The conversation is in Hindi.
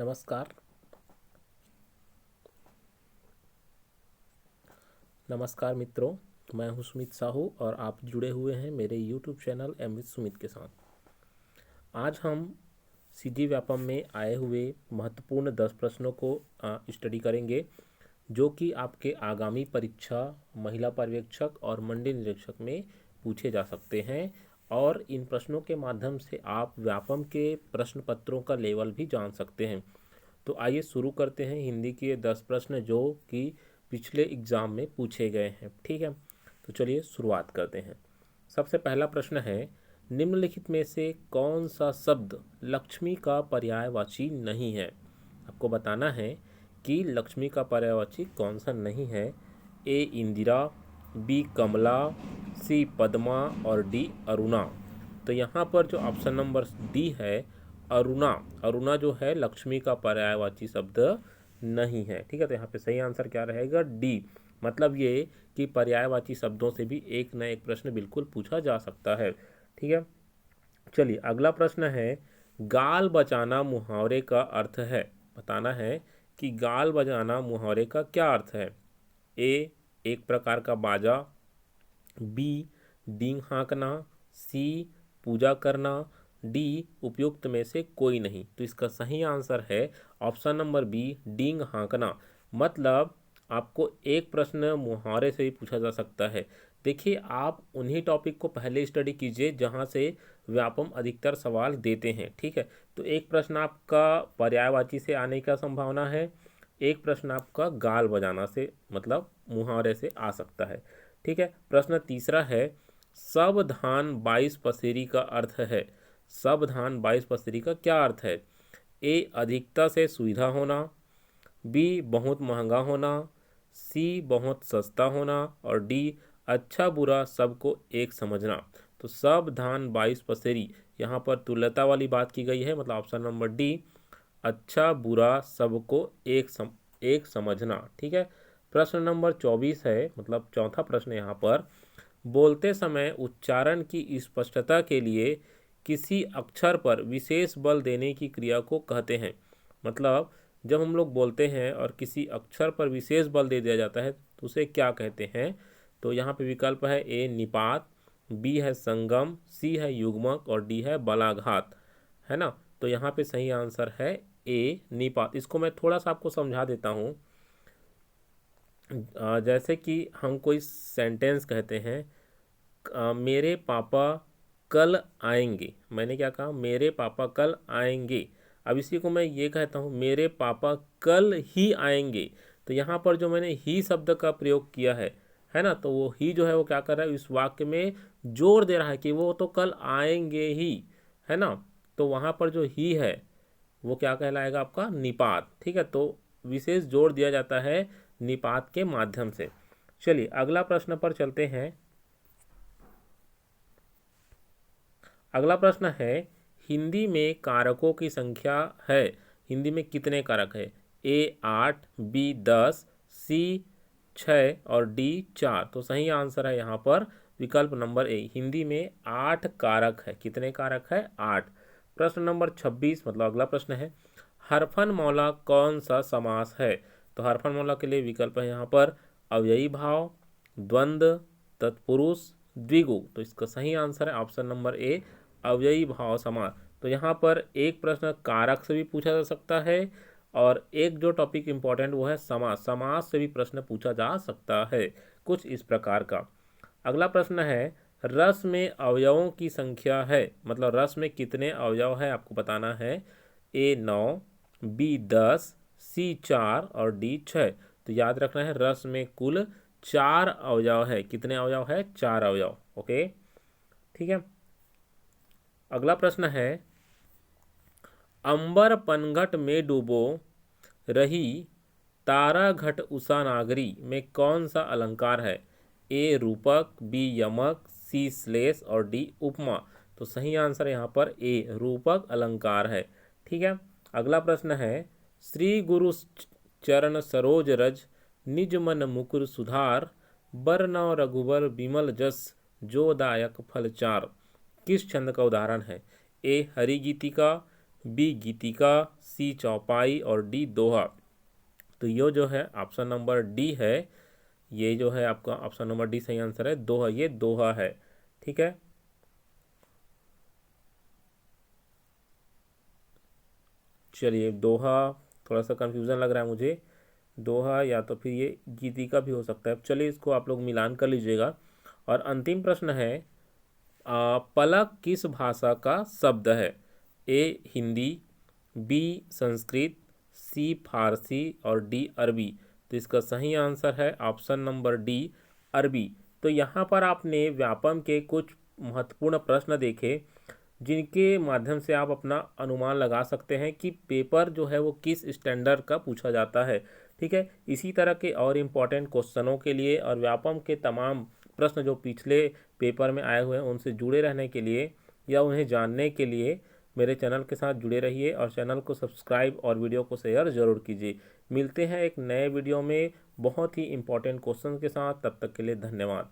नमस्कार। नमस्कार मित्रों, मैं हूं सुमित साहू और आप जुड़े हुए हैं मेरे YouTube channel M with Sumit के साथ। आज हम सीधी व्यापम में आए हुए महत्वपूर्ण 10 प्रश्नों को स्टडी करेंगे, जो कि आपके आगामी परीक्षा महिला पर्यवेक्षक और मंडी निरीक्षक में पूछे जा सकते हैं। और इन प्रश्नों के माध्यम से आप व्यापम के प्रश्न पत्रों का लेवल भी जान सकते हैं। तो आइए शुरू करते हैं हिंदी के 10 प्रश्न जो कि पिछले एग्जाम में पूछे गए हैं। ठीक है, तो चलिए शुरुआत करते हैं। सबसे पहला प्रश्न है, निम्नलिखित में से कौन सा शब्द लक्ष्मी का पर्यायवाची नहीं है। आपको बताना है कि लक्ष्मी का पर्यायवाची कौन सा नहीं है। ए इंदिरा, बी कमला, सी पद्मा और डी अरुणा। तो यहाँ पर जो ऑप्शन नंबर डी है अरुणा, अरुणा जो है लक्ष्मी का पर्यायवाची शब्द नहीं है। ठीक है, तो यहाँ पे सही आंसर क्या रहेगा, डी। मतलब ये कि पर्यायवाची शब्दों से भी एक न एक प्रश्न बिल्कुल पूछा जा सकता है। ठीक है, चलिए अगला प्रश्न है, गाल बजाना मुहावरे का अर्थ है। बताना है कि गाल बजाना मुहावरे का क्या अर्थ है। ए एक प्रकार का बाजा, बी डींग हाँकना, सी पूजा करना, डी उपयुक्त में से कोई नहीं। तो इसका सही आंसर है ऑप्शन नंबर बी, डींग हाँकना। मतलब आपको एक प्रश्न मुहावरे से भी पूछा जा सकता है। देखिए, आप उन्हीं टॉपिक को पहले स्टडी कीजिए जहां से व्यापम अधिकतर सवाल देते हैं। ठीक है, तो एक प्रश्न आपका पर्यायवाची से आने का संभावना है, एक प्रश्न आपका गाल बजाना से मतलब मुहावरे से आ सकता है। ठीक है, प्रश्न तीसरा है, सब धान 22 पसेरी का अर्थ है। सब धान 22 पसेरी का क्या अर्थ है। ए अधिकता से सुविधा होना, बी बहुत महंगा होना, सी बहुत सस्ता होना और डी अच्छा बुरा सबको एक समझना। तो सब धान 22 पसेरी, यहाँ पर तुल्यता वाली बात की गई है, मतलब ऑप्शन नंबर डी, अच्छा बुरा सबको एक समझना। ठीक है, प्रश्न नंबर 24 है, मतलब चौथा प्रश्न यहाँ पर, बोलते समय उच्चारण की स्पष्टता के लिए किसी अक्षर पर विशेष बल देने की क्रिया को कहते हैं। मतलब जब हम लोग बोलते हैं और किसी अक्षर पर विशेष बल दे दिया जाता है तो उसे क्या कहते हैं। तो यहाँ पे विकल्प है, ए निपात, बी है संगम, सी है युग्मक और डी है बलाघात। है ना, तो यहाँ पे सही आंसर है ए निपात। इसको मैं थोड़ा सा आपको समझा देता हूँ। जैसे कि हम कोई सेंटेंस कहते हैं, मेरे पापा कल आएंगे। मैंने क्या कहा, मेरे पापा कल आएंगे। अब इसी को मैं ये कहता हूँ, मेरे पापा कल ही आएंगे। तो यहाँ पर जो मैंने ही शब्द का प्रयोग किया है ना, तो वो ही जो है वो क्या कर रहा है, इस वाक्य में जोर दे रहा है कि वो तो कल आएंगे ही। है ना, तो वहाँ पर जो ही है वो क्या कहलाएगा, आपका निपात। ठीक है, तो विशेष जोर दिया जाता है निपात के माध्यम से। चलिए अगला प्रश्न पर चलते हैं। अगला प्रश्न है, हिंदी में कारकों की संख्या है। हिंदी में कितने कारक है। ए 8, बी 10, सी 6 और डी 4। तो सही आंसर है यहाँ पर विकल्प नंबर ए, हिंदी में 8 कारक है। कितने कारक है, 8। प्रश्न नंबर 26, मतलब अगला प्रश्न है, हरफनमौला कौन सा समास है। तो हरफनमौला के लिए विकल्प है यहाँ पर अव्ययी भाव, द्वंद्व, तत्पुरुष, द्विगु। तो इसका सही आंसर है ऑप्शन नंबर ए, अव्ययी भाव समास। तो यहाँ पर एक प्रश्न कारक से भी पूछा जा सकता है और एक जो टॉपिक इंपॉर्टेंट वो है समास। समास से भी प्रश्न पूछा जा सकता है कुछ इस प्रकार का। अगला प्रश्न है, रस में अवयवों की संख्या है। मतलब रस में कितने अवयव है आपको बताना है। ए 9, बी 10, सी 4 और डी 6। तो याद रखना है रस में कुल 4 अवयव है। कितने अवयव है, 4 अवयव। ओके, ठीक है। अगला प्रश्न है, अंबर पनघट में डूबो रही तारा घट उषा नागरी में कौन सा अलंकार है। ए रूपक, बी यमक, सी श्लेष और डी उपमा। तो सही आंसर यहाँ पर ए रूपक अलंकार है। ठीक है, अगला प्रश्न है, श्री गुरु चरण सरोज रज निज मन मुकुर सुधार बरनौ रघुबर बिमल जस जो दायक फल चार। किस छंद का उदाहरण है। ए हरि गीतिका, बी गीतिका, सी चौपाई और डी दोहा। तो ये जो है ऑप्शन नंबर डी है, ये जो है आपका ऑप्शन नंबर डी सही आंसर है, दोहा, ये दोहा है। ठीक है, चलिए दोहा, थोड़ा सा कंफ्यूजन लग रहा है मुझे, दोहा या तो फिर ये गीतिका भी हो सकता है। चलिए इसको आप लोग मिलान कर लीजिएगा। और अंतिम प्रश्न है, पलक किस भाषा का शब्द है? ए हिंदी, बी संस्कृत, सी फारसी और डी अरबी। तो इसका सही आंसर है ऑप्शन नंबर डी अरबी। तो यहाँ पर आपने व्यापम के कुछ महत्वपूर्ण प्रश्न देखे जिनके माध्यम से आप अपना अनुमान लगा सकते हैं कि पेपर जो है वो किस स्टैंडर्ड का पूछा जाता है। ठीक है, इसी तरह के और इम्पॉर्टेंट क्वेश्चनों के लिए और व्यापम के तमाम प्रश्न जो पिछले पेपर में आए हुए हैं उनसे जुड़े रहने के लिए या उन्हें जानने के लिए मेरे चैनल के साथ जुड़े रहिए और चैनल को सब्सक्राइब और वीडियो को शेयर ज़रूर कीजिए। मिलते हैं एक नए वीडियो में बहुत ही इम्पोर्टेंट क्वेश्चन के साथ, तब तक के लिए धन्यवाद।